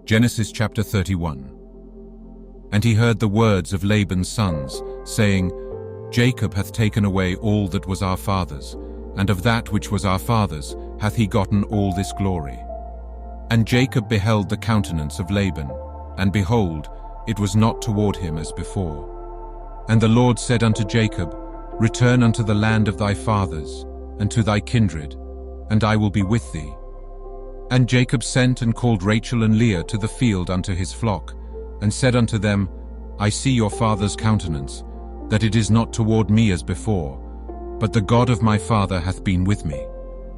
Genesis chapter 31. And he heard the words of Laban's sons, saying, Jacob hath taken away all that was our father's, and of that which was our father's hath he gotten all this glory. And Jacob beheld the countenance of Laban, and behold, it was not toward him as before. And the Lord said unto Jacob, Return unto the land of thy fathers, and to thy kindred, and I will be with thee. And Jacob sent and called Rachel and Leah to the field unto his flock, and said unto them, I see your father's countenance, that it is not toward me as before, but the God of my father hath been with me.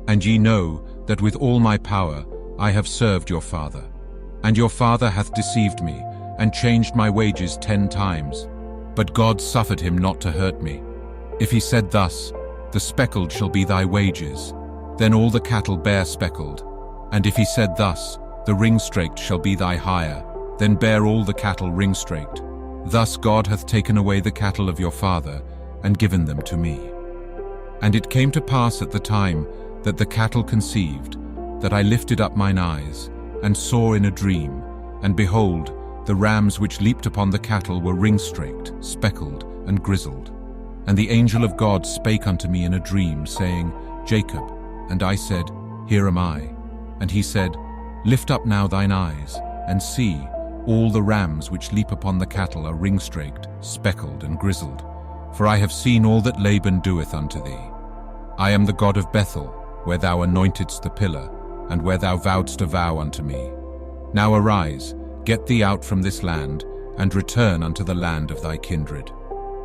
And ye know that with all my power I have served your father. And your father hath deceived me, and changed my wages 10 times. But God suffered him not to hurt me. If he said thus, The speckled shall be thy wages, then all the cattle bear speckled. And if he said thus, The ring-straked shall be thy hire, then bear all the cattle ring-straked. Thus God hath taken away the cattle of your father, and given them to me. And it came to pass at the time that the cattle conceived, that I lifted up mine eyes, and saw in a dream, and behold, the rams which leaped upon the cattle were ring-straked, speckled, and grizzled. And the angel of God spake unto me in a dream, saying, Jacob. And I said, Here am I. And he said, Lift up now thine eyes, and see, all the rams which leap upon the cattle are ring-straked, speckled, and grizzled. For I have seen all that Laban doeth unto thee. I am the God of Bethel, where thou anointedst the pillar, and where thou vowedst a vow unto me. Now arise, get thee out from this land, and return unto the land of thy kindred.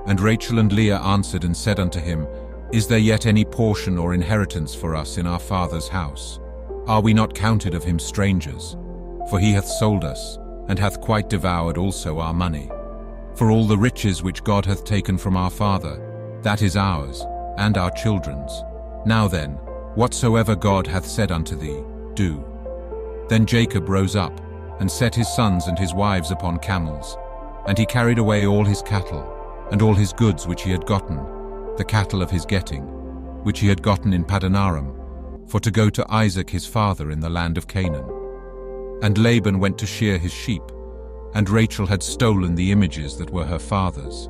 And Rachel and Leah answered and said unto him, Is there yet any portion or inheritance for us in our father's house? Are we not counted of him strangers? For he hath sold us, and hath quite devoured also our money. For all the riches which God hath taken from our father, that is ours, and our children's. Now then, whatsoever God hath said unto thee, do. Then Jacob rose up, and set his sons and his wives upon camels. And he carried away all his cattle, and all his goods which he had gotten, the cattle of his getting, which he had gotten in Padanaram, for to go to Isaac his father in the land of Canaan. And Laban went to shear his sheep, and Rachel had stolen the images that were her father's.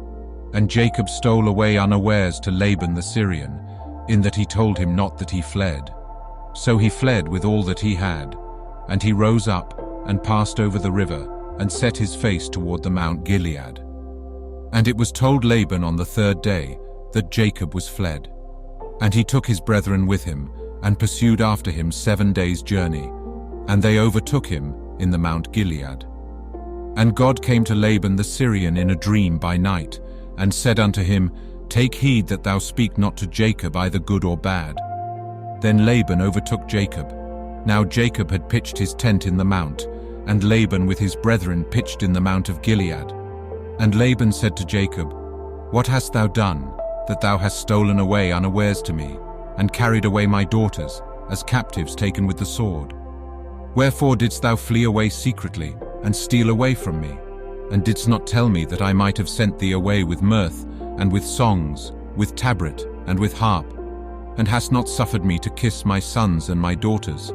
And Jacob stole away unawares to Laban the Syrian, in that he told him not that he fled. So he fled with all that he had, and he rose up, and passed over the river, and set his face toward the Mount Gilead. And it was told Laban on the 3rd day that Jacob was fled. And he took his brethren with him, and pursued after him 7 days' journey, and they overtook him in the Mount Gilead. And God came to Laban the Syrian in a dream by night, and said unto him, Take heed that thou speak not to Jacob either good or bad. Then Laban overtook Jacob. Now Jacob had pitched his tent in the mount, and Laban with his brethren pitched in the Mount of Gilead. And Laban said to Jacob, What hast thou done, that thou hast stolen away unawares to me, and carried away my daughters, as captives taken with the sword? Wherefore didst thou flee away secretly, and steal away from me, and didst not tell me that I might have sent thee away with mirth, and with songs, with tabret, and with harp, and hast not suffered me to kiss my sons and my daughters?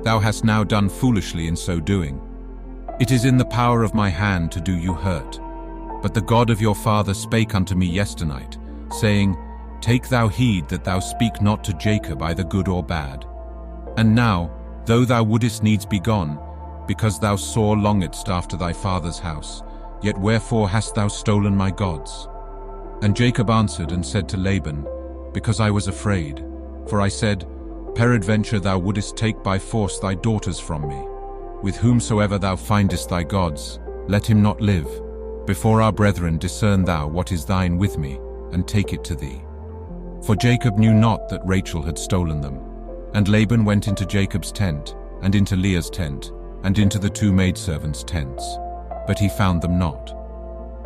Thou hast now done foolishly in so doing. It is in the power of my hand to do you hurt. But the God of your father spake unto me yesternight, saying, Take thou heed that thou speak not to Jacob either good or bad. And now, though thou wouldest needs be gone, because thou sore longedst after thy father's house, yet wherefore hast thou stolen my gods? And Jacob answered and said to Laban, Because I was afraid. For I said, Peradventure thou wouldest take by force thy daughters from me. With whomsoever thou findest thy gods, let him not live. Before our brethren discern thou what is thine with me, and take it to thee. For Jacob knew not that Rachel had stolen them. And Laban went into Jacob's tent, and into Leah's tent, and into the 2 maidservants' tents. But he found them not.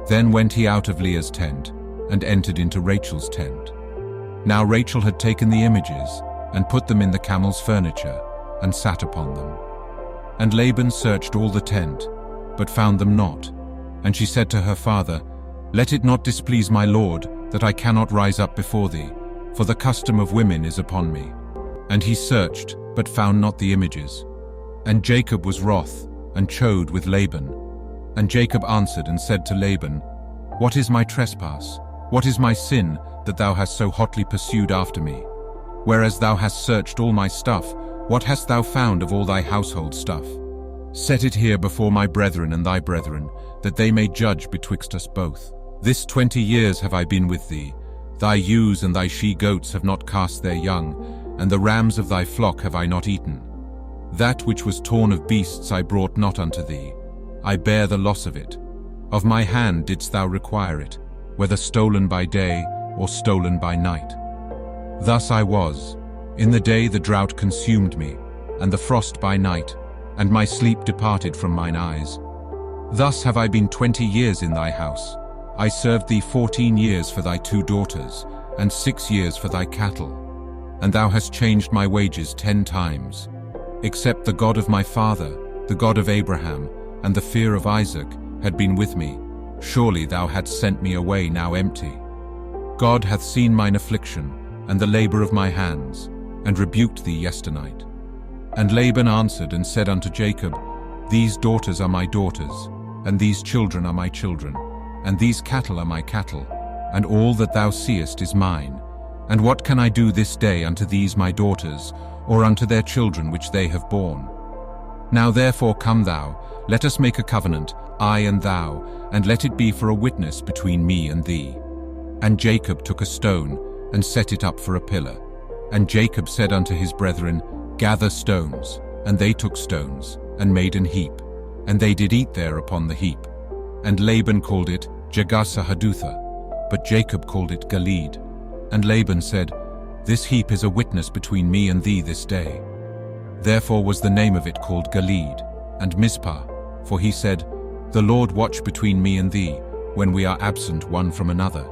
Then went he out of Leah's tent, and entered into Rachel's tent. Now Rachel had taken the images, and put them in the camel's furniture, and sat upon them. And Laban searched all the tent, but found them not. And she said to her father, Let it not displease my lord, that I cannot rise up before thee, for the custom of women is upon me. And he searched, but found not the images. And Jacob was wroth, and chode with Laban. And Jacob answered and said to Laban, What is my trespass? What is my sin, that thou hast so hotly pursued after me? Whereas thou hast searched all my stuff, what hast thou found of all thy household stuff? Set it here before my brethren and thy brethren, that they may judge betwixt us both. This 20 years have I been with thee. Thy ewes and thy she-goats have not cast their young, and the rams of thy flock have I not eaten. That which was torn of beasts I brought not unto thee. I bear the loss of it. Of my hand didst thou require it, whether stolen by day or stolen by night. Thus I was. In the day the drought consumed me, and the frost by night, and my sleep departed from mine eyes. Thus have I been 20 years in thy house. I served thee 14 years for thy 2 daughters, and 6 years for thy cattle. And thou hast changed my wages 10 times. Except the God of my father, the God of Abraham, and the fear of Isaac had been with me, surely thou hadst sent me away now empty. God hath seen mine affliction, and the labor of my hands, and rebuked thee yesternight. And Laban answered and said unto Jacob, These daughters are my daughters, and these children are my children, and these cattle are my cattle, and all that thou seest is mine. And what can I do this day unto these my daughters, or unto their children which they have borne? Now therefore come thou, let us make a covenant, I and thou, and let it be for a witness between me and thee. And Jacob took a stone, and set it up for a pillar. And Jacob said unto his brethren, Gather stones. And they took stones, and made an heap. And they did eat there upon the heap. And Laban called it Jegar-sahadutha, but Jacob called it Gilead. And Laban said, This heap is a witness between me and thee this day. Therefore was the name of it called Gilead, and Mizpah, for he said, The Lord watch between me and thee, when we are absent one from another.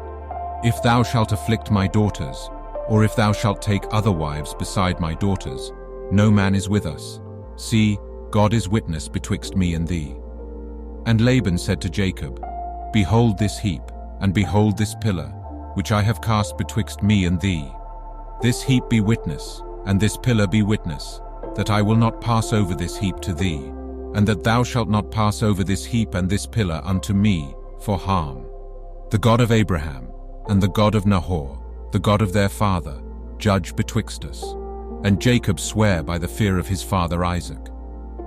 If thou shalt afflict my daughters, or if thou shalt take other wives beside my daughters, no man is with us. See, God is witness betwixt me and thee. And Laban said to Jacob, Behold this heap, and behold this pillar, which I have cast betwixt me and thee. This heap be witness, and this pillar be witness, that I will not pass over this heap to thee, and that thou shalt not pass over this heap and this pillar unto me for harm. The God of Abraham, and the God of Nahor, the God of their father, judge betwixt us. And Jacob sware by the fear of his father Isaac.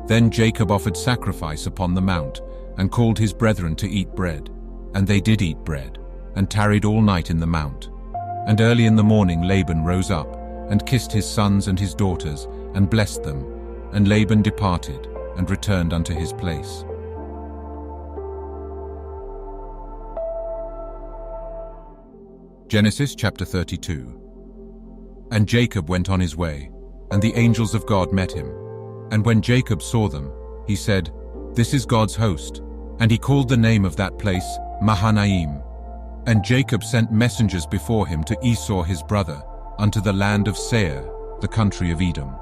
Then Jacob offered sacrifice upon the mount, and called his brethren to eat bread. And they did eat bread, and tarried all night in the mount. And early in the morning Laban rose up, and kissed his sons and his daughters, and blessed them. And Laban departed, and returned unto his place. Genesis chapter 32. And Jacob went on his way, and the angels of God met him. And when Jacob saw them, he said, This is God's host. And he called the name of that place Mahanaim. And Jacob sent messengers before him to Esau his brother, unto the land of Seir, the country of Edom.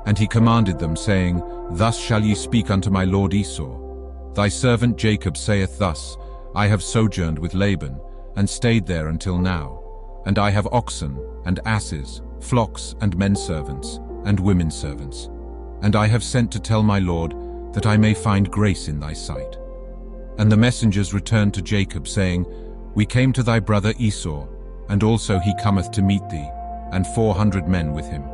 And he commanded them, saying, Thus shall ye speak unto my lord Esau. Thy servant Jacob saith thus, I have sojourned with Laban, and stayed there until now. And I have oxen, and asses, flocks, and men servants, and women servants. And I have sent to tell my lord, that I may find grace in thy sight. And the messengers returned to Jacob, saying, We came to thy brother Esau, and also he cometh to meet thee, and 400 men with him.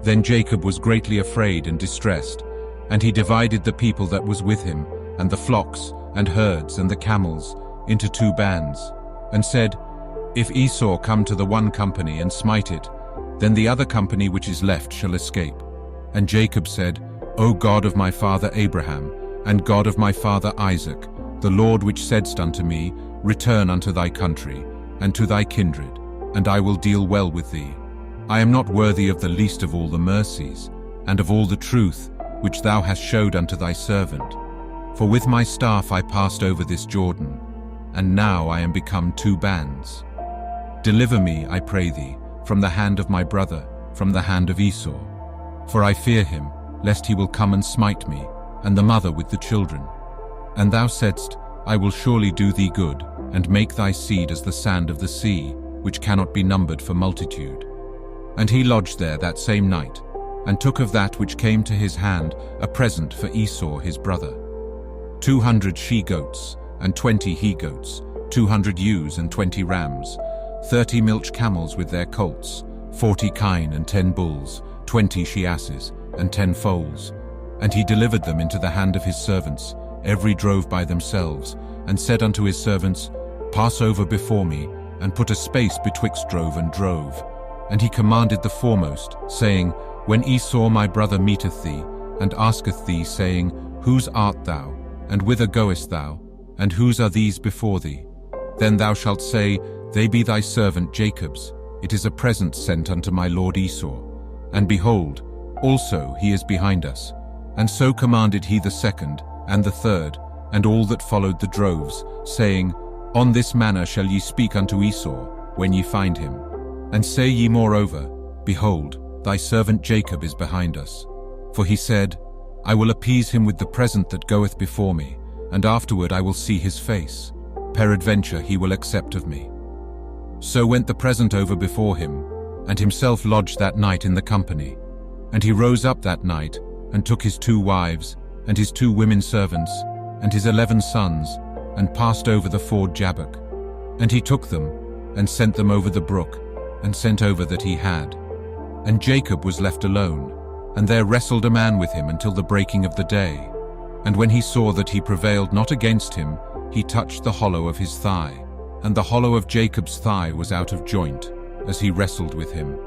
Then Jacob was greatly afraid and distressed, and he divided the people that was with him, and the flocks, and herds, and the camels, into 2 bands, and said, If Esau come to the one company and smite it, then the other company which is left shall escape. And Jacob said, O God of my father Abraham, and God of my father Isaac, the Lord which saidst unto me, Return unto thy country, and to thy kindred, and I will deal well with thee. I am not worthy of the least of all the mercies, and of all the truth, which thou hast showed unto thy servant. For with my staff I passed over this Jordan, and now I am become 2 bands. Deliver me, I pray thee, from the hand of my brother, from the hand of Esau. For I fear him, lest he will come and smite me, and the mother with the children. And thou saidst, I will surely do thee good, and make thy seed as the sand of the sea, which cannot be numbered for multitude. And he lodged there that same night. and took of that which came to his hand a present for Esau his brother. 200 she-goats, and 20 he-goats, 200 ewes and 20 rams, 30 milch camels with their colts, 40 kine and 10 bulls, 20 she-asses, and 10 foals. And he delivered them into the hand of his servants, every drove by themselves, and said unto his servants, Pass over before me, and put a space betwixt drove and drove. And he commanded the foremost, saying, When Esau my brother meeteth thee, and asketh thee, saying, Whose art thou, and whither goest thou, and whose are these before thee? Then thou shalt say, They be thy servant Jacob's. It is a present sent unto my lord Esau. And behold, also he is behind us. And so commanded he the second, and the third, and all that followed the droves, saying, On this manner shall ye speak unto Esau, when ye find him. And say ye moreover, Behold, thy servant Jacob is behind us. For he said, I will appease him with the present that goeth before me, and afterward I will see his face. Peradventure he will accept of me. So went the present over before him, and himself lodged that night in the company. And he rose up that night, and took his 2 wives, and his 2 women servants, and his 11 sons, and passed over the ford Jabbok. And he took them, and sent them over the brook, and sent over that he had. And Jacob was left alone, and there wrestled a man with him until the breaking of the day. And when he saw that he prevailed not against him, he touched the hollow of his thigh. And the hollow of Jacob's thigh was out of joint, as he wrestled with him.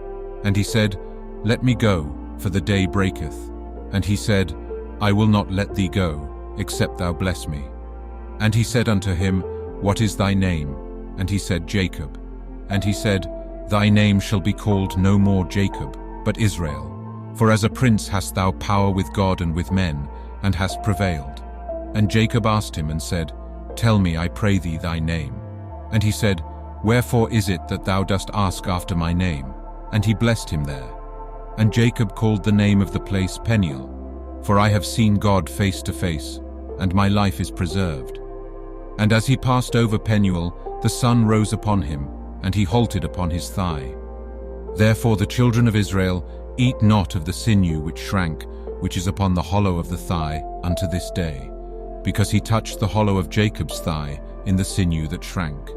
And he said, Let me go, for the day breaketh. And he said, I will not let thee go, except thou bless me. And he said unto him, What is thy name? And he said, Jacob. And he said, Thy name shall be called no more Jacob, but Israel. For as a prince hast thou power with God and with men, and hast prevailed. And Jacob asked him and said, Tell me, I pray thee, thy name. And he said, Wherefore is it that thou dost ask after my name? And he blessed him there. And Jacob called the name of the place Peniel, for I have seen God face to face, and my life is preserved. And as he passed over Peniel, the sun rose upon him, and he halted upon his thigh. Therefore the children of Israel eat not of the sinew which shrank, which is upon the hollow of the thigh, unto this day, because he touched the hollow of Jacob's thigh in the sinew that shrank.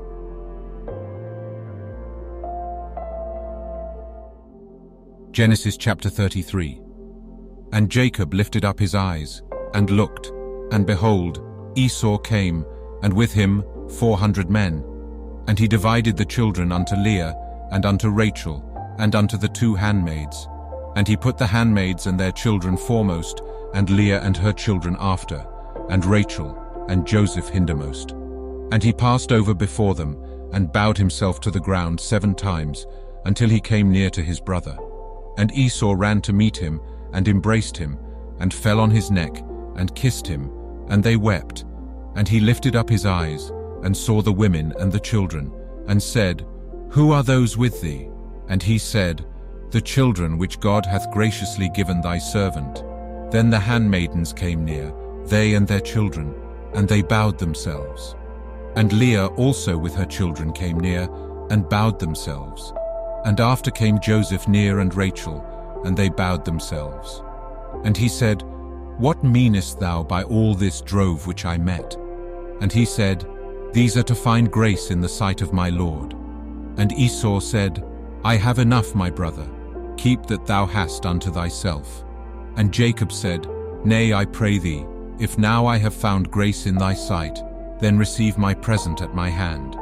Genesis chapter 33. And Jacob lifted up his eyes, and looked, and behold, Esau came, and with him 400 men. And he divided the children unto Leah, and unto Rachel, and unto the 2 handmaids. And he put the handmaids and their children foremost, and Leah and her children after, and Rachel, and Joseph hindermost. And he passed over before them, and bowed himself to the ground 7 times, until he came near to his brother. And Esau ran to meet him, and embraced him, and fell on his neck, and kissed him, and they wept. And he lifted up his eyes, and saw the women and the children, and said, Who are those with thee? And he said, The children which God hath graciously given thy servant. Then the handmaidens came near, they and their children, and they bowed themselves. And Leah also with her children came near, and bowed themselves. And after came Joseph near and Rachel, and they bowed themselves. And he said, What meanest thou by all this drove which I met? And he said, These are to find grace in the sight of my Lord. And Esau said, I have enough, my brother. Keep that thou hast unto thyself. And Jacob said, Nay, I pray thee, if now I have found grace in thy sight, then receive my present at my hand.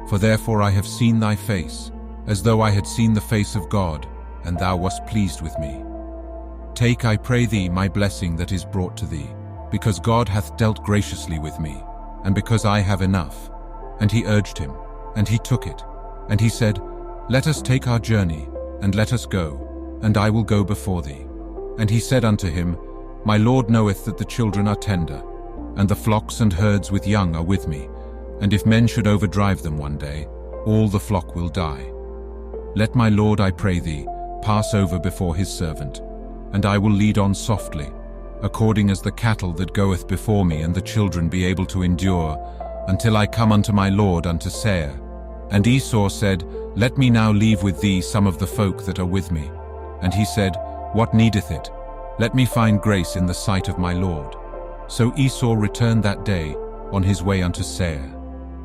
For therefore I have seen thy face, as though I had seen the face of God, and thou wast pleased with me. Take, I pray thee, my blessing that is brought to thee, because God hath dealt graciously with me, and because I have enough. And he urged him, and he took it. And he said, Let us take our journey, and let us go, and I will go before thee. And he said unto him, My Lord knoweth that the children are tender, and the flocks and herds with young are with me, and if men should overdrive them one day, all the flock will die. Let my Lord, I pray thee, pass over before his servant, and I will lead on softly, according as the cattle that goeth before me and the children be able to endure, until I come unto my Lord unto Seir. And Esau said, Let me now leave with thee some of the folk that are with me. And he said, What needeth it? Let me find grace in the sight of my Lord. So Esau returned that day on his way unto Seir.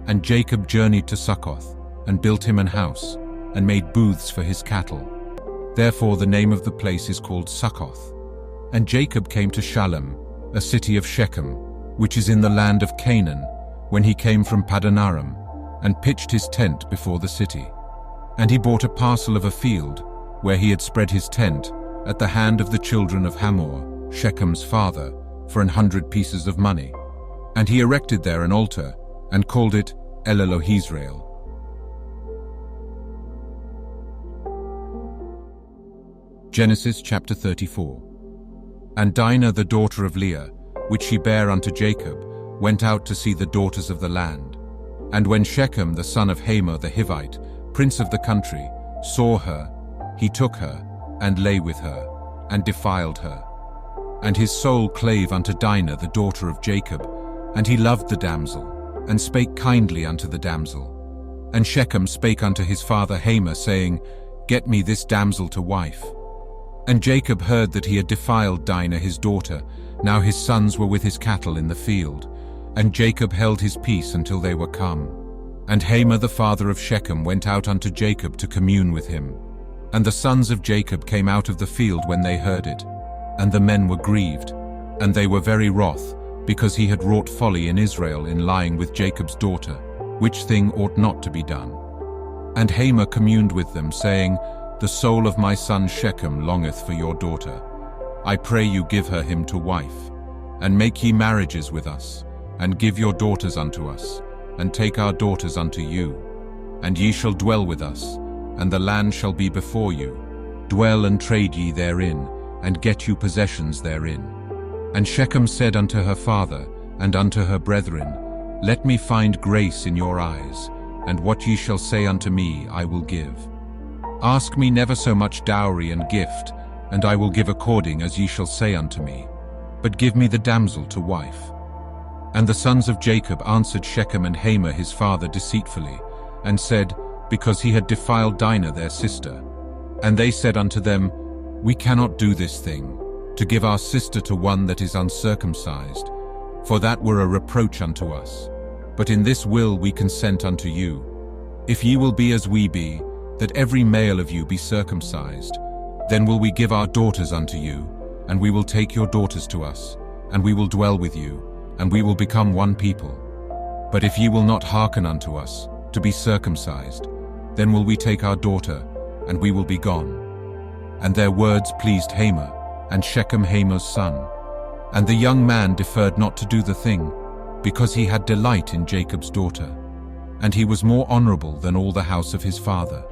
And Jacob journeyed to Succoth, and built him an house, and made booths for his cattle. Therefore the name of the place is called Succoth. And Jacob came to Shalem, a city of Shechem, which is in the land of Canaan, when he came from Padanaram, and pitched his tent before the city. And he bought a parcel of a field, where he had spread his tent, at the hand of the children of Hamor, Shechem's father, for 100 pieces of money. And he erected there an altar, and called it El Elohe-Israel. Genesis chapter 34. And Dinah the daughter of Leah, which she bare unto Jacob, went out to see the daughters of the land. And when Shechem the son of Hamor the Hivite, prince of the country, saw her, he took her, and lay with her, and defiled her. And his soul clave unto Dinah the daughter of Jacob, and he loved the damsel, and spake kindly unto the damsel. And Shechem spake unto his father Hamor, saying, Get me this damsel to wife. And Jacob heard that he had defiled Dinah his daughter. Now his sons were with his cattle in the field. And Jacob held his peace until they were come. And Hamor the father of Shechem went out unto Jacob to commune with him. And the sons of Jacob came out of the field when they heard it. And the men were grieved, and they were very wroth, because he had wrought folly in Israel in lying with Jacob's daughter, which thing ought not to be done. And Hamor communed with them, saying, The soul of my son Shechem longeth for your daughter. I pray you give her him to wife, and make ye marriages with us, and give your daughters unto us, and take our daughters unto you. And ye shall dwell with us, and the land shall be before you. Dwell and trade ye therein, and get you possessions therein. And Shechem said unto her father, and unto her brethren, Let me find grace in your eyes, and what ye shall say unto me I will give. Ask me never so much dowry and gift, and I will give according as ye shall say unto me. But give me the damsel to wife. And the sons of Jacob answered Shechem and Hamor his father deceitfully, and said, Because he had defiled Dinah their sister. And they said unto them, We cannot do this thing, to give our sister to one that is uncircumcised, for that were a reproach unto us. But in this will we consent unto you. If ye will be as we be, that every male of you be circumcised, then will we give our daughters unto you, and we will take your daughters to us, and we will dwell with you, and we will become one people. But if ye will not hearken unto us, to be circumcised, then will we take our daughter, and we will be gone. And their words pleased Hamor, and Shechem Hamor's son. And the young man deferred not to do the thing, because he had delight in Jacob's daughter, and he was more honorable than all the house of his father.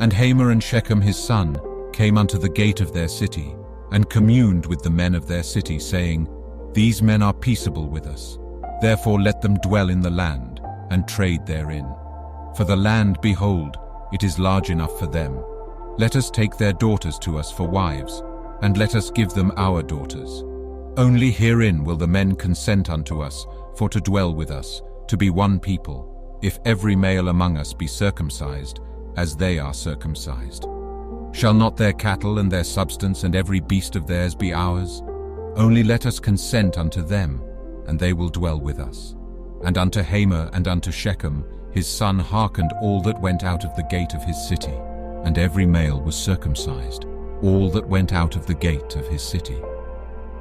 And Hamor and Shechem his son came unto the gate of their city, and communed with the men of their city, saying, These men are peaceable with us. Therefore let them dwell in the land, and trade therein. For the land, behold, it is large enough for them. Let us take their daughters to us for wives, and let us give them our daughters. Only herein will the men consent unto us, for to dwell with us, to be one people, if every male among us be circumcised, as they are circumcised. Shall not their cattle and their substance and every beast of theirs be ours? Only let us consent unto them, and they will dwell with us. And unto Hamor and unto Shechem his son hearkened all that went out of the gate of his city, and every male was circumcised, all that went out of the gate of his city.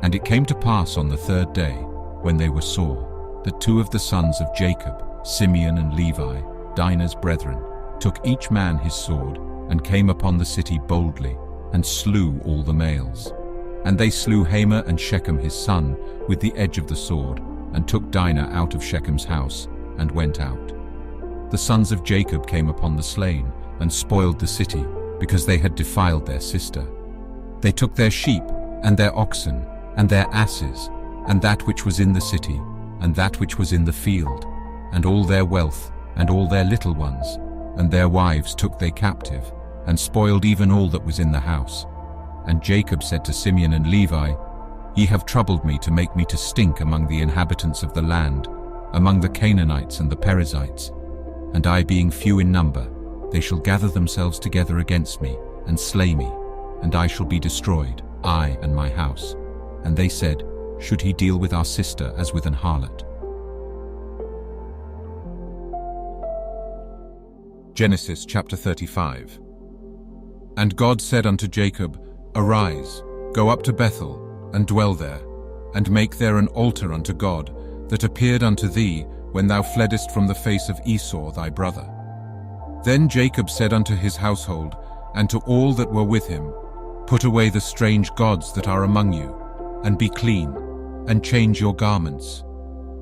And it came to pass on the third day, when they were sore, that two of the sons of Jacob, Simeon and Levi, Dinah's brethren, took each man his sword, and came upon the city boldly, and slew all the males. And they slew Hamor and Shechem his son with the edge of the sword, and took Dinah out of Shechem's house, and went out. The sons of Jacob came upon the slain, and spoiled the city, because they had defiled their sister. They took their sheep, and their oxen, and their asses, and that which was in the city, and that which was in the field, and all their wealth, and all their little ones, and their wives took they captive, and spoiled even all that was in the house. And Jacob said to Simeon and Levi, Ye have troubled me to make me to stink among the inhabitants of the land, among the Canaanites and the Perizzites. And I being few in number, they shall gather themselves together against me, and slay me. and I shall be destroyed, I and my house. And they said, should he deal with our sister as with an harlot? Genesis chapter 35. And God said unto Jacob, Arise, go up to Bethel, and dwell there, and make there an altar unto God, that appeared unto thee when thou fleddest from the face of Esau thy brother. Then Jacob said unto his household, and to all that were with him, Put away the strange gods that are among you, and be clean, and change your garments.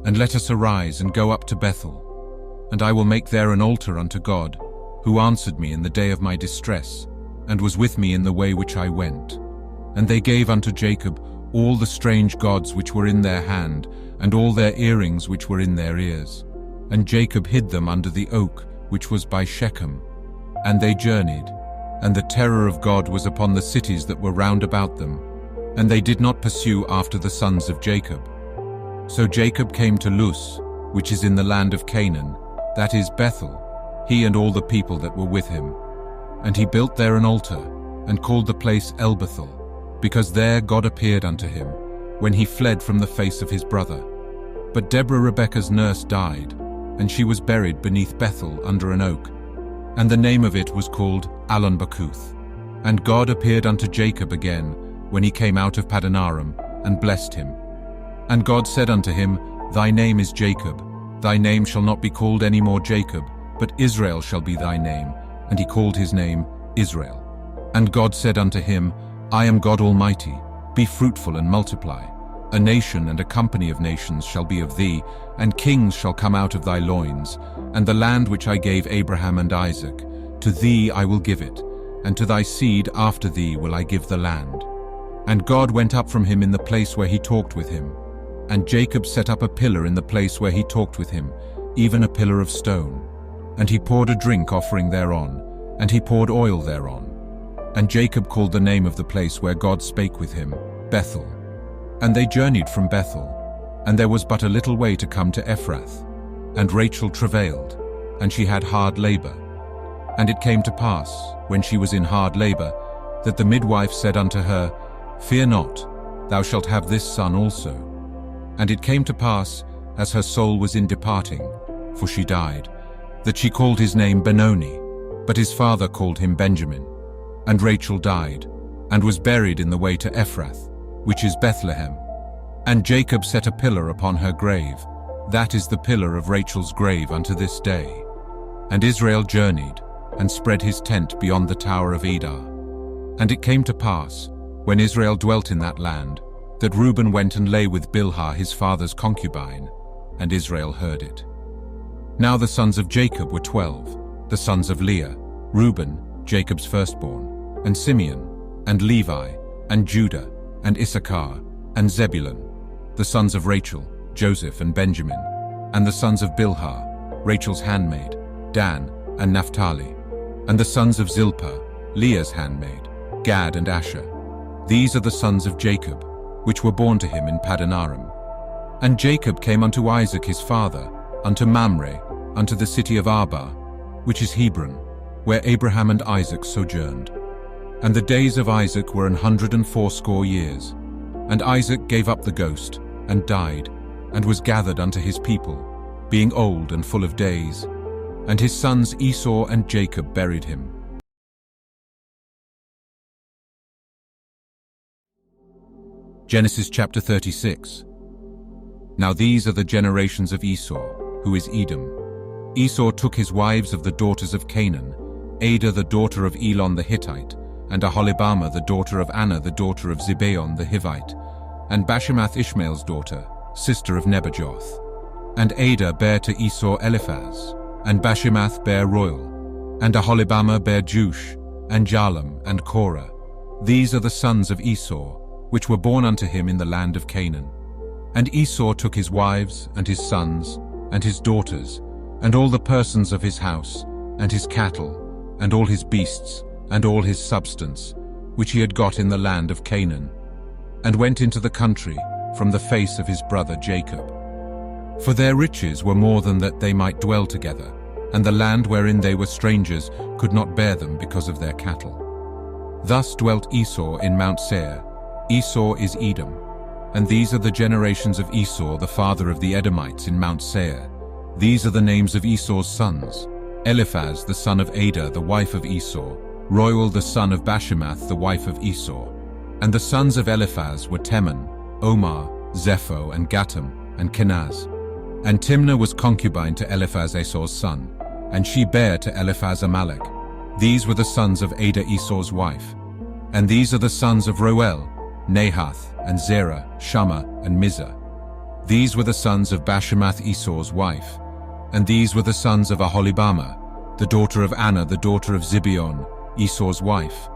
And let us arise and go up to Bethel. And I will make there an altar unto God, who answered me in the day of my distress, and was with me in the way which I went. And they gave unto Jacob all the strange gods which were in their hand, and all their earrings which were in their ears. And Jacob hid them under the oak which was by Shechem. And they journeyed, and the terror of God was upon the cities that were round about them, and they did not pursue after the sons of Jacob. So Jacob came to Luz, which is in the land of Canaan, that is Bethel, he and all the people that were with him. And he built there an altar, and called the place El-Bethel, because there God appeared unto him, when he fled from the face of his brother. But Deborah Rebekah's nurse died, and she was buried beneath Bethel under an oak, and the name of it was called Allon-Bacuth. And God appeared unto Jacob again, when he came out of Padanaram, and blessed him. And God said unto him, Thy name is Jacob, thy name shall not be called any more Jacob, but Israel shall be thy name. And he called his name Israel. And God said unto him, I am God Almighty, be fruitful and multiply. A nation and a company of nations shall be of thee, and kings shall come out of thy loins. And the land which I gave Abraham and Isaac, to thee I will give it, and to thy seed after thee will I give the land. And God went up from him in the place where he talked with him. And Jacob set up a pillar in the place where he talked with him, even a pillar of stone. And he poured a drink offering thereon, and he poured oil thereon. And Jacob called the name of the place where God spake with him, Bethel. And they journeyed from Bethel, and there was but a little way to come to Ephrath. And Rachel travailed, and she had hard labor. And it came to pass, when she was in hard labor, that the midwife said unto her, Fear not, thou shalt have this son also. And it came to pass, as her soul was in departing, for she died, that she called his name Benoni, but his father called him Benjamin. And Rachel died, and was buried in the way to Ephrath, which is Bethlehem. And Jacob set a pillar upon her grave, that is the pillar of Rachel's grave unto this day. And Israel journeyed, and spread his tent beyond the tower of Edar. And it came to pass, when Israel dwelt in that land, that Reuben went and lay with Bilhah his father's concubine, and Israel heard it. Now the sons of Jacob were 12, the sons of Leah, Reuben, Jacob's firstborn, and Simeon, and Levi, and Judah, and Issachar, and Zebulun, the sons of Rachel, Joseph and Benjamin, and the sons of Bilhah, Rachel's handmaid, Dan and Naphtali, and the sons of Zilpah, Leah's handmaid, Gad and Asher. These are the sons of Jacob, which were born to him in Padanaram. And Jacob came unto Isaac his father, unto Mamre, unto the city of Arba, which is Hebron, where Abraham and Isaac sojourned. And the days of Isaac were 180 years. And Isaac gave up the ghost, and died, and was gathered unto his people, being old and full of days. And his sons Esau and Jacob buried him. Genesis chapter 36. Now these are the generations of Esau, who is Edom. Esau took his wives of the daughters of Canaan, Adah the daughter of Elon the Hittite, and Aholibamah the daughter of Anna the daughter of Zibeon the Hivite, and Bashemath Ishmael's daughter, sister of Nebajoth. And Adah bare to Esau Eliphaz, and Bashemath bare Royal, and Aholibamah bare Jush, and Jalam, and Korah. These are the sons of Esau, which were born unto him in the land of Canaan. And Esau took his wives, and his sons, and his daughters, and all the persons of his house, and his cattle, and all his beasts, and all his substance, which he had got in the land of Canaan, and went into the country from the face of his brother Jacob. For their riches were more than that they might dwell together, and the land wherein they were strangers could not bear them because of their cattle. Thus dwelt Esau in Mount Seir. Esau is Edom. And these are the generations of Esau, the father of the Edomites, in Mount Seir. These are the names of Esau's sons: Eliphaz the son of Adah, the wife of Esau; Reuel the son of Bashemoth, the wife of Esau. And the sons of Eliphaz were Teman, Omar, Zepho, and Gatam, and Kenaz. And Timnah was concubine to Eliphaz, Esau's son, and she bare to Eliphaz Amalek. These were the sons of Adah, Esau's wife. And these are the sons of Reuel: Nahath, and Zerah, Shammah, and Mizah. These were the sons of Bashemoth, Esau's wife. And these were the sons of Aholibamah, the daughter of Anna, the daughter of Zibeon, Esau's wife.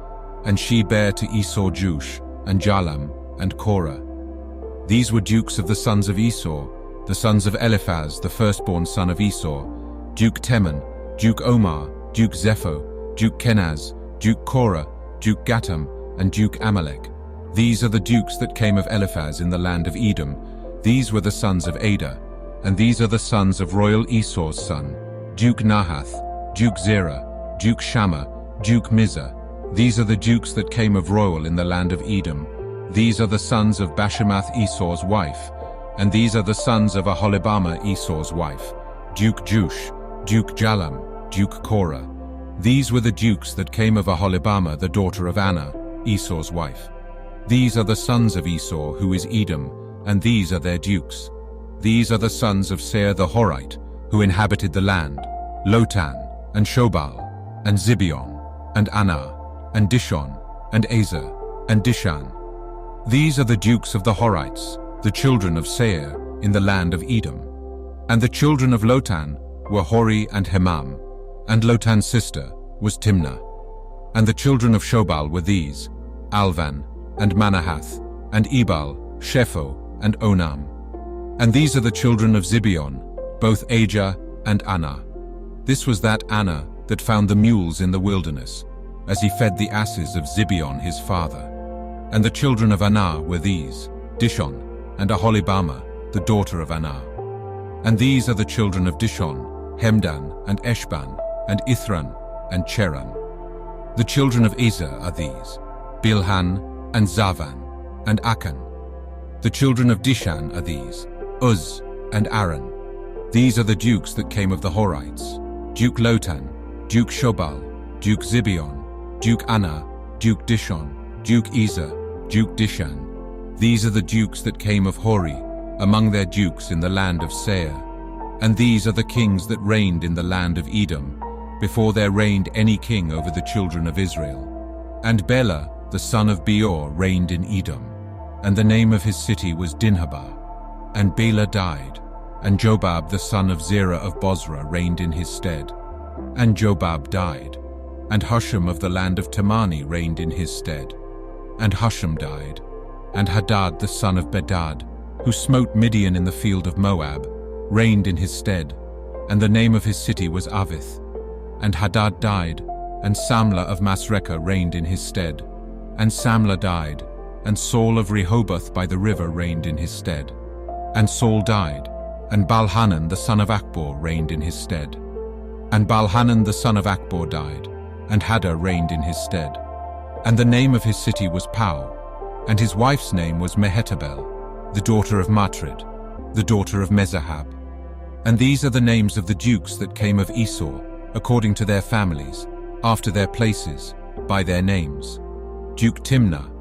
And she bare to Esau Jush, and Jalam, and Korah. These were dukes of the sons of Esau, the sons of Eliphaz, the firstborn son of Esau: Duke Teman, Duke Omar, Duke Zepho, Duke Kenaz, Duke Korah, Duke Gatam, and Duke Amalek. These are the dukes that came of Eliphaz in the land of Edom. These were the sons of Adah. And these are the sons of Reuel, Esau's son: Duke Nahath, Duke Zerah, Duke Shammah, Duke Mizah. These are the dukes that came of Reuel in the land of Edom. These are the sons of Bashemoth, Esau's wife. And these are the sons of Aholibamah, Esau's wife: Duke Jush, Duke Jalam, Duke Korah. These were the dukes that came of Aholibamah, the daughter of Anna, Esau's wife. These are the sons of Esau, who is Edom, and these are their dukes. These are the sons of Seir the Horite, who inhabited the land: Lotan, and Shobal, and Zibeon, and Anah, and Dishon, and Ezer, and Dishan. These are the dukes of the Horites, the children of Seir, in the land of Edom. And the children of Lotan were Hori and Hemam, and Lotan's sister was Timnah. And the children of Shobal were these: Alvan, and Manahath, and Ebal, Shepho, and Onam. And these are the children of Zibeon, both Ajah and Anah. This was that Anah that found the mules in the wilderness, as he fed the asses of Zibeon his father. And the children of Anah were these: Dishon, and Aholibamah, the daughter of Anah. And these are the children of Dishon: Hemdan, and Eshban, and Ithran, and Cheran. The children of Ezer are these: Bilhan, and Zavan, and Akan. The children of Dishan are these: Uz, and Aaron. These are the dukes that came of the Horites: Duke Lotan, Duke Shobal, Duke Zibeon, Duke Anah, Duke Dishon, Duke Ezer, Duke Dishan. These are the dukes that came of Hori, among their dukes in the land of Seir. And these are the kings that reigned in the land of Edom, before there reigned any king over the children of Israel. And Bela, the son of Beor, reigned in Edom, and the name of his city was Dinhabah. And Bela died, and Jobab the son of Zerah of Bozrah reigned in his stead. And Jobab died, and Husham of the land of Temani reigned in his stead. And Husham died, and Hadad the son of Bedad, who smote Midian in the field of Moab, reigned in his stead, and the name of his city was Avith. And Hadad died, and Samlah of Masrekah reigned in his stead. And Samlah died, and Saul of Rehoboth by the river reigned in his stead. And Saul died, and Balhanan the son of Akbor reigned in his stead. And Balhanan the son of Akbor died, and Haddah reigned in his stead. And the name of his city was Pau, and his wife's name was Mehetabel, the daughter of Matred, the daughter of Mezahab. And these are the names of the dukes that came of Esau, according to their families, after their places, by their names: Duke Timnah,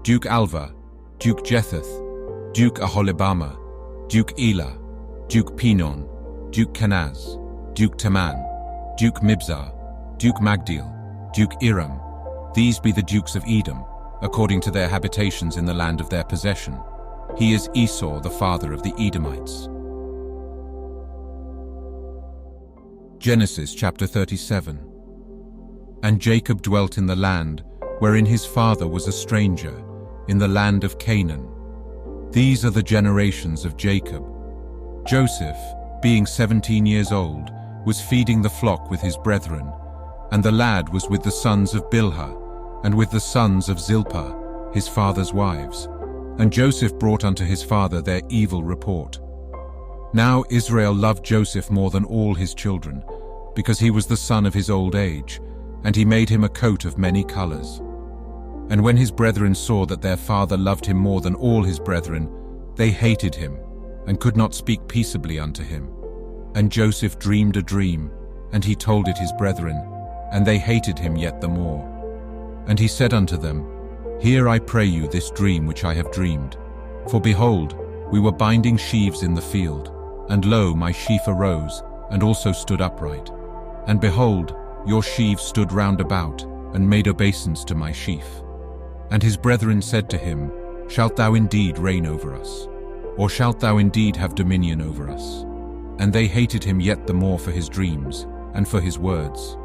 Duke Alva, Duke Jetheth, Duke Aholibamah, Duke Elah, Duke Pinon, Duke Kenaz, Duke Taman, Duke Mibzar, Duke Magdiel, Duke Iram. These be the dukes of Edom, according to their habitations in the land of their possession. He is Esau, the father of the Edomites. Genesis chapter 37. And Jacob dwelt in the land wherein his father was a stranger, in the land of Canaan. These are the generations of Jacob. Joseph, being 17 years old, was feeding the flock with his brethren, and the lad was with the sons of Bilhah, and with the sons of Zilpah, his father's wives. And Joseph brought unto his father their evil report. Now Israel loved Joseph more than all his children, because he was the son of his old age, and he made him a coat of many colors. And when his brethren saw that their father loved him more than all his brethren, they hated him, and could not speak peaceably unto him. And Joseph dreamed a dream, and he told it his brethren, and they hated him yet the more. And he said unto them, Hear, I pray you, this dream which I have dreamed. For behold, we were binding sheaves in the field, and lo, my sheaf arose, and also stood upright. And behold, your sheaves stood round about, and made obeisance to my sheaf. And his brethren said to him, Shalt thou indeed reign over us? Or shalt thou indeed have dominion over us? And they hated him yet the more for his dreams, and for his words.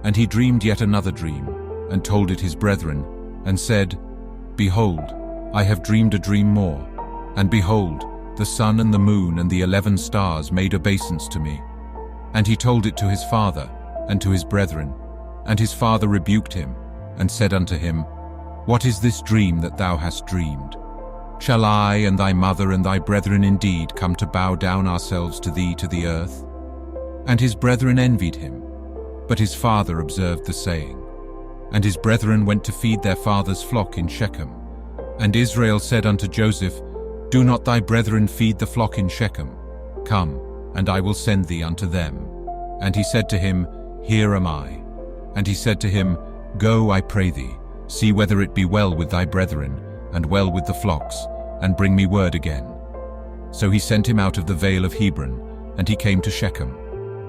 And he dreamed yet another dream, and told it his brethren, and said, Behold, I have dreamed a dream more. And behold, the sun and the moon and the 11 stars made obeisance to me. And he told it to his father, and to his brethren. And his father rebuked him, and said unto him, What is this dream that thou hast dreamed? Shall I and thy mother and thy brethren indeed come to bow down ourselves to thee to the earth? And his brethren envied him, but his father observed the saying. And his brethren went to feed their father's flock in Shechem. And Israel said unto Joseph, Do not thy brethren feed the flock in Shechem? Come, and I will send thee unto them. And he said to him, Here am I. And he said to him, Go, I pray thee, see whether it be well with thy brethren, and well with the flocks, and bring me word again. So he sent him out of the vale of Hebron, and he came to Shechem.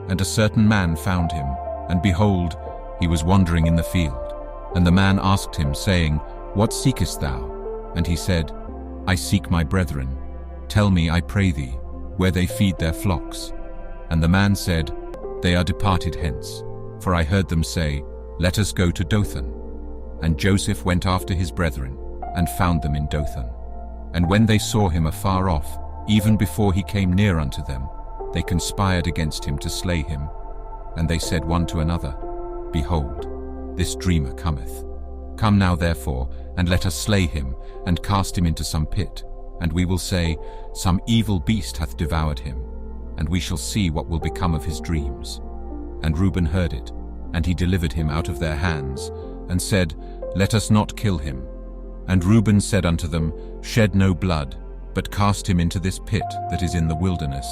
And a certain man found him, and behold, he was wandering in the field. And the man asked him, saying, What seekest thou? And he said, I seek my brethren. Tell me, I pray thee, where they feed their flocks. And the man said, They are departed hence, for I heard them say, Let us go to Dothan. And Joseph went after his brethren, and found them in Dothan. And when they saw him afar off, even before he came near unto them, they conspired against him to slay him. And they said one to another, Behold, this dreamer cometh. Come now therefore, and let us slay him, and cast him into some pit. And we will say, Some evil beast hath devoured him, and we shall see what will become of his dreams. And Reuben heard it, and he delivered him out of their hands, and said, Let us not kill him. And Reuben said unto them, Shed no blood, but cast him into this pit that is in the wilderness,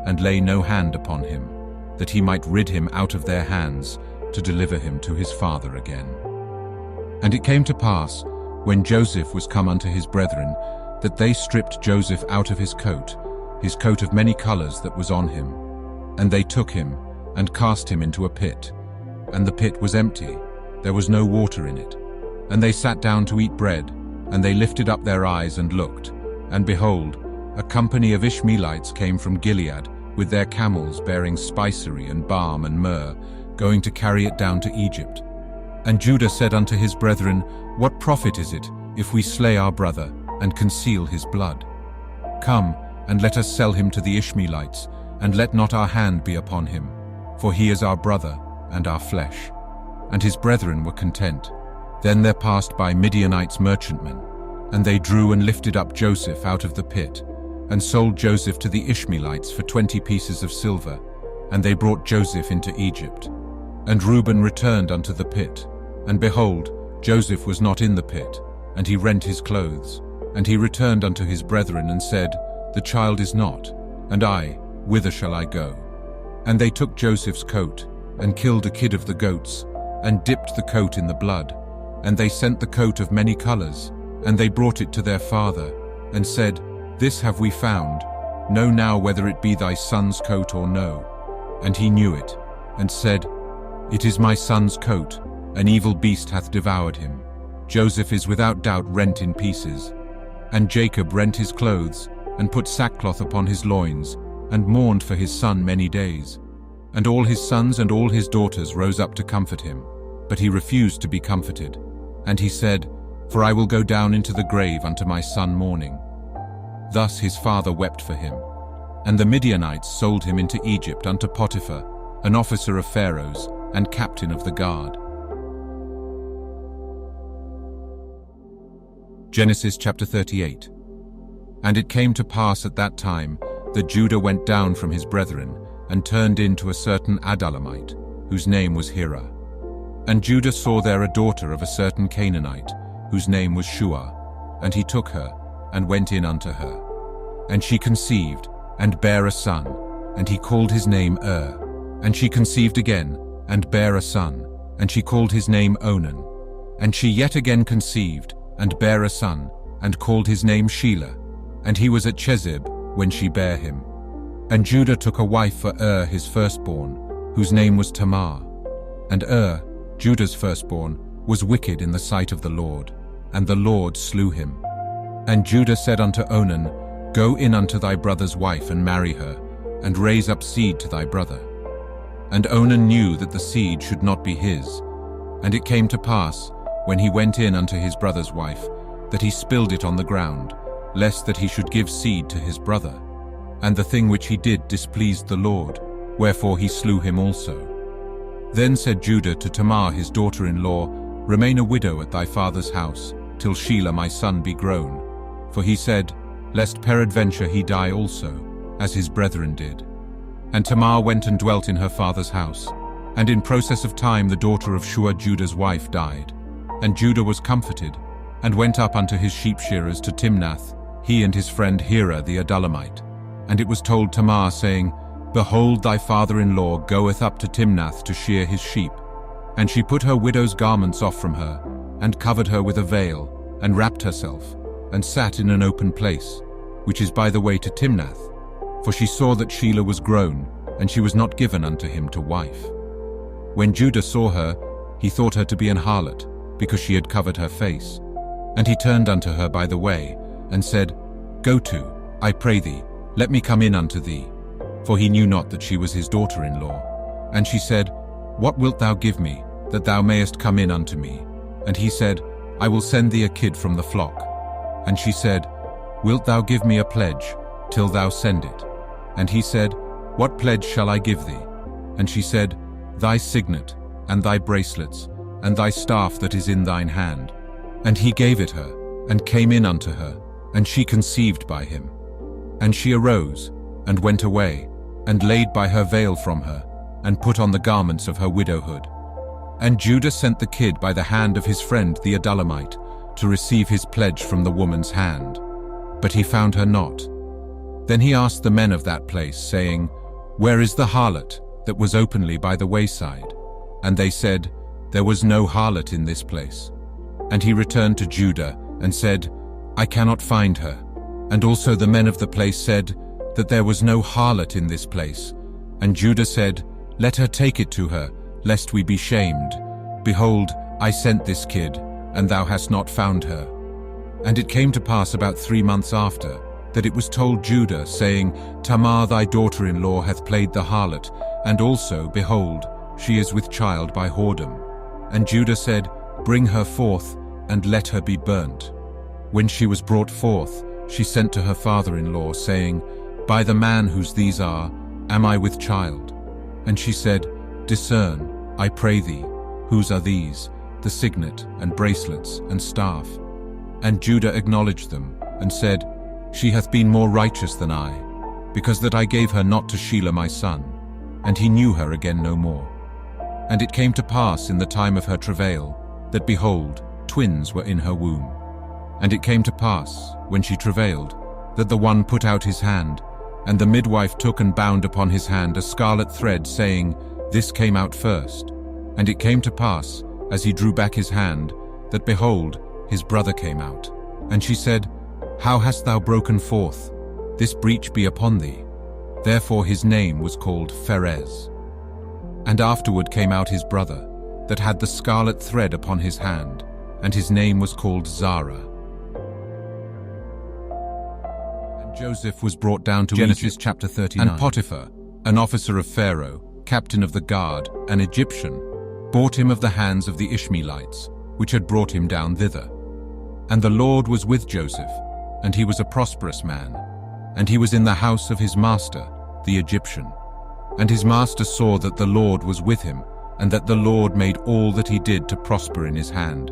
and lay no hand upon him, that he might rid him out of their hands, to deliver him to his father again. And it came to pass, when Joseph was come unto his brethren, that they stripped Joseph out of his coat of many colors that was on him. And they took him, and cast him into a pit. And the pit was empty, there was no water in it. And they sat down to eat bread, and they lifted up their eyes and looked. And behold, a company of Ishmaelites came from Gilead, with their camels bearing spicery and balm and myrrh, going to carry it down to Egypt. And Judah said unto his brethren, What profit is it, if we slay our brother, and conceal his blood? Come, and let us sell him to the Ishmaelites, and let not our hand be upon him, for he is our brother, and our flesh. And his brethren were content. Then there passed by Midianites merchantmen, and they drew and lifted up Joseph out of the pit, and sold Joseph to the Ishmaelites for 20 pieces of silver, and they brought Joseph into Egypt. And Reuben returned unto the pit, and behold, Joseph was not in the pit, and he rent his clothes. And he returned unto his brethren, and said, The child is not, and I, whither shall I go? And they took Joseph's coat, and killed a kid of the goats, and dipped the coat in the blood. And they sent the coat of many colors, and they brought it to their father, and said, This have we found. Know now whether it be thy son's coat or no. And he knew it, and said, It is my son's coat, an evil beast hath devoured him. Joseph is without doubt rent in pieces. And Jacob rent his clothes, and put sackcloth upon his loins, and mourned for his son many days. And all his sons and all his daughters rose up to comfort him, but he refused to be comforted. And he said, For I will go down into the grave unto my son mourning. Thus his father wept for him. And the Midianites sold him into Egypt unto Potiphar, an officer of Pharaoh's, and captain of the guard. Genesis chapter 38. And it came to pass at that time that Judah went down from his brethren, and turned in to a certain Adullamite, whose name was Hira. And Judah saw there a daughter of a certain Canaanite, whose name was Shua, and he took her, and went in unto her. And she conceived, and bare a son, and he called his name And she conceived again, and bare a son, and she called his name Onan. And she yet again conceived, and bare a son, and called his name Shelah. And he was at Chezib when she bare him. And Judah took a wife for his firstborn, whose name was Tamar. And Judah's firstborn, was wicked in the sight of the Lord, and the Lord slew him. And Judah said unto Onan, Go in unto thy brother's wife, and marry her, and raise up seed to thy brother. And Onan knew that the seed should not be his. And it came to pass, when he went in unto his brother's wife, that he spilled it on the ground, lest that he should give seed to his brother. And the thing which he did displeased the Lord, wherefore he slew him also. Then said Judah to Tamar his daughter-in-law, Remain a widow at thy father's house, till Shelah my son be grown. For he said, Lest peradventure he die also, as his brethren did. And Tamar went and dwelt in her father's house. And in process of time the daughter of Shua Judah's wife died. And Judah was comforted, and went up unto his sheep-shearers to Timnath, he and his friend Hira the Adullamite. And it was told Tamar, saying, Behold, thy father-in-law goeth up to Timnath to shear his sheep. And she put her widow's garments off from her, and covered her with a veil, and wrapped herself, and sat in an open place, which is by the way to Timnath. For she saw that Shelah was grown, and she was not given unto him to wife. When Judah saw her, he thought her to be an harlot, because she had covered her face. And he turned unto her by the way, and said, Go to, I pray thee, let me come in unto thee. For he knew not that she was his daughter-in-law. And she said, What wilt thou give me, that thou mayest come in unto me? And he said, I will send thee a kid from the flock. And she said, Wilt thou give me a pledge, till thou send it? And he said, What pledge shall I give thee? And she said, Thy signet, and thy bracelets, and thy staff that is in thine hand. And he gave it her, and came in unto her, and she conceived by him. And she arose, and went away, and laid by her veil from her, and put on the garments of her widowhood. And Judah sent the kid by the hand of his friend the Adullamite, to receive his pledge from the woman's hand. But he found her not. Then he asked the men of that place, saying, Where is the harlot that was openly by the wayside? And they said, There was no harlot in this place. And he returned to Judah, and said, I cannot find her. And also the men of the place said, that there was no harlot in this place. And Judah said, Let her take it to her, lest we be shamed. Behold, I sent this kid, and thou hast not found her. And it came to pass about 3 months after, that it was told Judah, saying, Tamar thy daughter-in-law hath played the harlot, and also, behold, she is with child by whoredom. And Judah said, Bring her forth, and let her be burnt. When she was brought forth, she sent to her father-in-law, saying, By the man whose these are, am I with child? And she said, Discern, I pray thee, whose are these, the signet, and bracelets, and staff? And Judah acknowledged them, and said, She hath been more righteous than I, because that I gave her not to Shelah my son. And he knew her again no more. And it came to pass in the time of her travail, that behold, twins were in her womb. And it came to pass, when she travailed, that the one put out his hand, and the midwife took and bound upon his hand a scarlet thread, saying, This came out first. And it came to pass, as he drew back his hand, that behold, his brother came out. And she said, How hast thou broken forth? This breach be upon thee. Therefore his name was called Pharez. And afterward came out his brother, that had the scarlet thread upon his hand, and his name was called Zara. And Joseph was brought down to Genesis chapter 39. And Potiphar, an officer of Pharaoh, captain of the guard, an Egyptian, bought him of the hands of the Ishmaelites, which had brought him down thither. And the Lord was with Joseph, and he was a prosperous man, and he was in the house of his master, the Egyptian. And his master saw that the Lord was with him, and that the Lord made all that he did to prosper in his hand.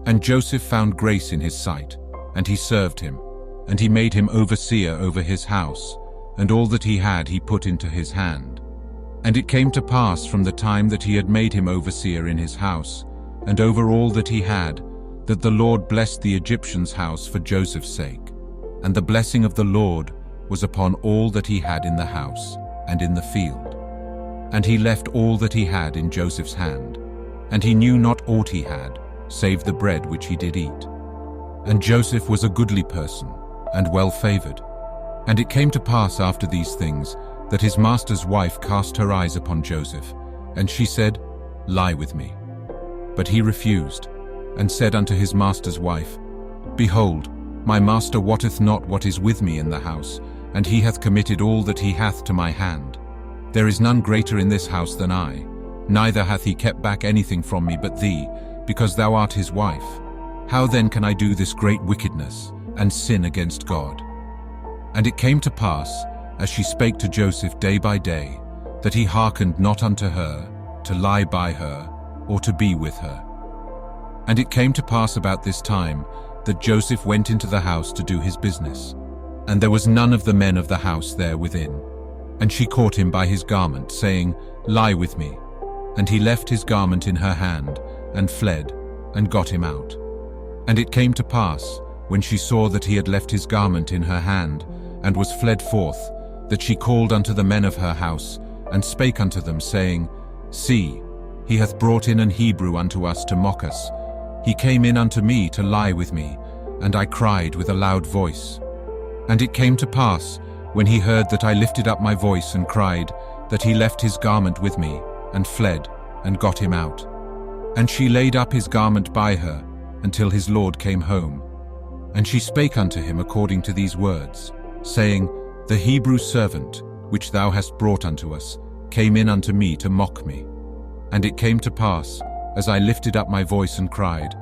And Joseph found grace in his sight, and he served him, and he made him overseer over his house, and all that he had he put into his hand. And it came to pass from the time that he had made him overseer in his house, and over all that he had, that the Lord blessed the Egyptian's house for Joseph's sake, and the blessing of the Lord was upon all that he had in the house and in the field. And he left all that he had in Joseph's hand, and he knew not aught he had, save the bread which he did eat. And Joseph was a goodly person, and well-favored. And it came to pass after these things, that his master's wife cast her eyes upon Joseph, and she said, Lie with me. But he refused, and said unto his master's wife, Behold, my master wotteth not what is with me in the house, and he hath committed all that he hath to my hand. There is none greater in this house than I, neither hath he kept back anything from me but thee, because thou art his wife. How then can I do this great wickedness, and sin against God? And it came to pass, as she spake to Joseph day by day, that he hearkened not unto her, to lie by her, or to be with her. And it came to pass about this time, that Joseph went into the house to do his business. And there was none of the men of the house there within. And she caught him by his garment, saying, Lie with me. And he left his garment in her hand, and fled, and got him out. And it came to pass, when she saw that he had left his garment in her hand, and was fled forth, that she called unto the men of her house, and spake unto them, saying, See, he hath brought in an Hebrew unto us to mock us. He came in unto me to lie with me, and I cried with a loud voice. And it came to pass, when he heard that I lifted up my voice and cried, that he left his garment with me, and fled, and got him out. And she laid up his garment by her, until his lord came home. And she spake unto him according to these words, saying, The Hebrew servant, which thou hast brought unto us, came in unto me to mock me. And it came to pass, as I lifted up my voice and cried,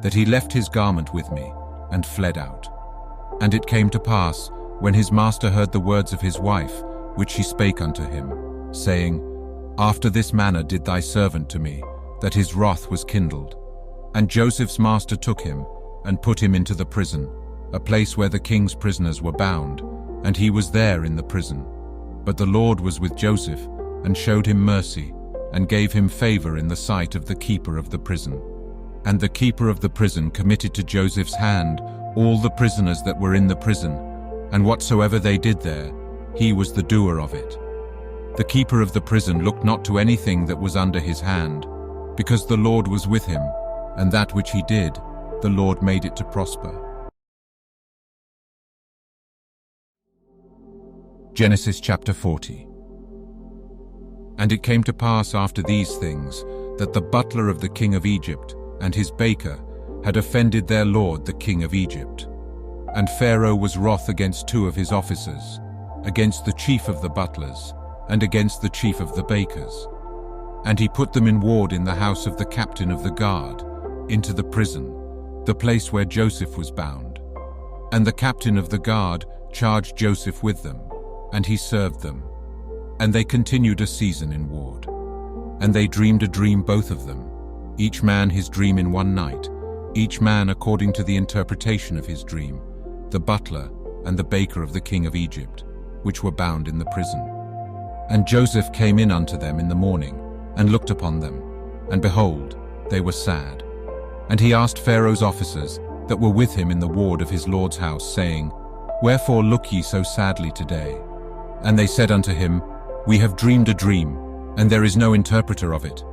that he left his garment with me, and fled out. And it came to pass, when his master heard the words of his wife, which she spake unto him, saying, After this manner did thy servant to me, that his wrath was kindled. And Joseph's master took him, and put him into the prison, a place where the king's prisoners were bound, and he was there in the prison. But the Lord was with Joseph, and showed him mercy, and gave him favor in the sight of the keeper of the prison. And the keeper of the prison committed to Joseph's hand all the prisoners that were in the prison, and whatsoever they did there, he was the doer of it. The keeper of the prison looked not to anything that was under his hand, because the Lord was with him, and that which he did, the Lord made it to prosper. Genesis chapter 40. And it came to pass after these things, that the butler of the king of Egypt and his baker had offended their lord the king of Egypt. And Pharaoh was wroth against two of his officers, against the chief of the butlers, and against the chief of the bakers. And he put them in ward in the house of the captain of the guard, into the prison, the place where Joseph was bound. And the captain of the guard charged Joseph with them, and he served them. And they continued a season in ward. And they dreamed a dream both of them, each man his dream in one night, each man according to the interpretation of his dream, the butler and the baker of the king of Egypt, which were bound in the prison. And Joseph came in unto them in the morning, and looked upon them, and behold, they were sad. And he asked Pharaoh's officers that were with him in the ward of his lord's house, saying, Wherefore look ye so sadly today? And they said unto him, We have dreamed a dream, and there is no interpreter of it.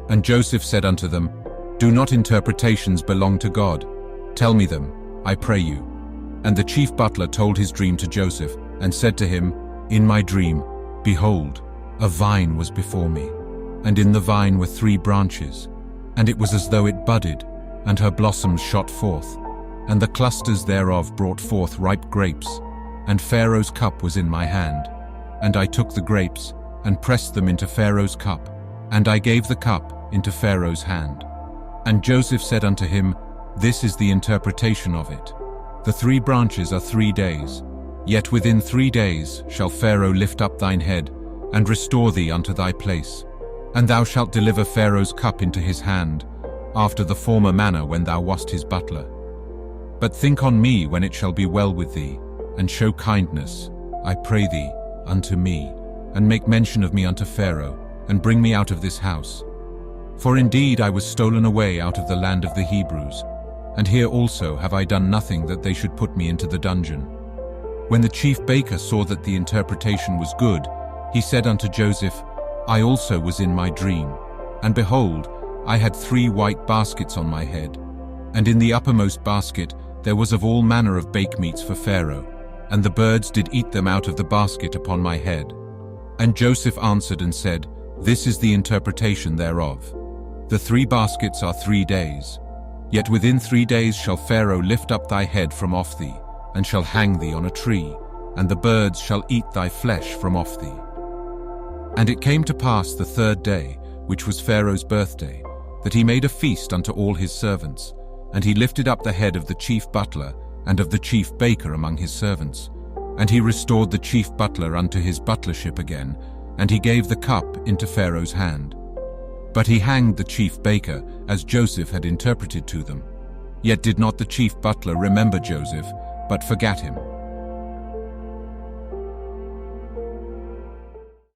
And Joseph said unto them, Do not interpretations belong to God? Tell me them, I pray you. And the chief butler told his dream to Joseph, and said to him, In my dream, behold, a vine was before me, and in the vine were 3 branches, and it was as though it budded, and her blossoms shot forth, and the clusters thereof brought forth ripe grapes, and Pharaoh's cup was in my hand. And I took the grapes, and pressed them into Pharaoh's cup, and I gave the cup into Pharaoh's hand. And Joseph said unto him, This is the interpretation of it. The 3 branches are 3 days, yet within 3 days shall Pharaoh lift up thine head, and restore thee unto thy place. And thou shalt deliver Pharaoh's cup into his hand, after the former manner when thou wast his butler. But think on me when it shall be well with thee, and show kindness, I pray thee, unto me, and make mention of me unto Pharaoh, and bring me out of this house. For indeed I was stolen away out of the land of the Hebrews. and here also have I done nothing that they should put me into the dungeon. When the chief baker saw that the interpretation was good, he said unto Joseph, I also was in my dream, and behold, I had 3 white baskets on my head, and in the uppermost basket there was of all manner of bake meats for Pharaoh, and the birds did eat them out of the basket upon my head. And Joseph answered and said, This is the interpretation thereof. The 3 baskets are 3 days. Yet within 3 days shall Pharaoh lift up thy head from off thee, and shall hang thee on a tree, and the birds shall eat thy flesh from off thee. And it came to pass the 3rd day, which was Pharaoh's birthday, that he made a feast unto all his servants, and he lifted up the head of the chief butler and of the chief baker among his servants. And he restored the chief butler unto his butlership again, and he gave the cup into Pharaoh's hand. But he hanged the chief baker, as Joseph had interpreted to them. Yet did not the chief butler remember Joseph, but forgat him.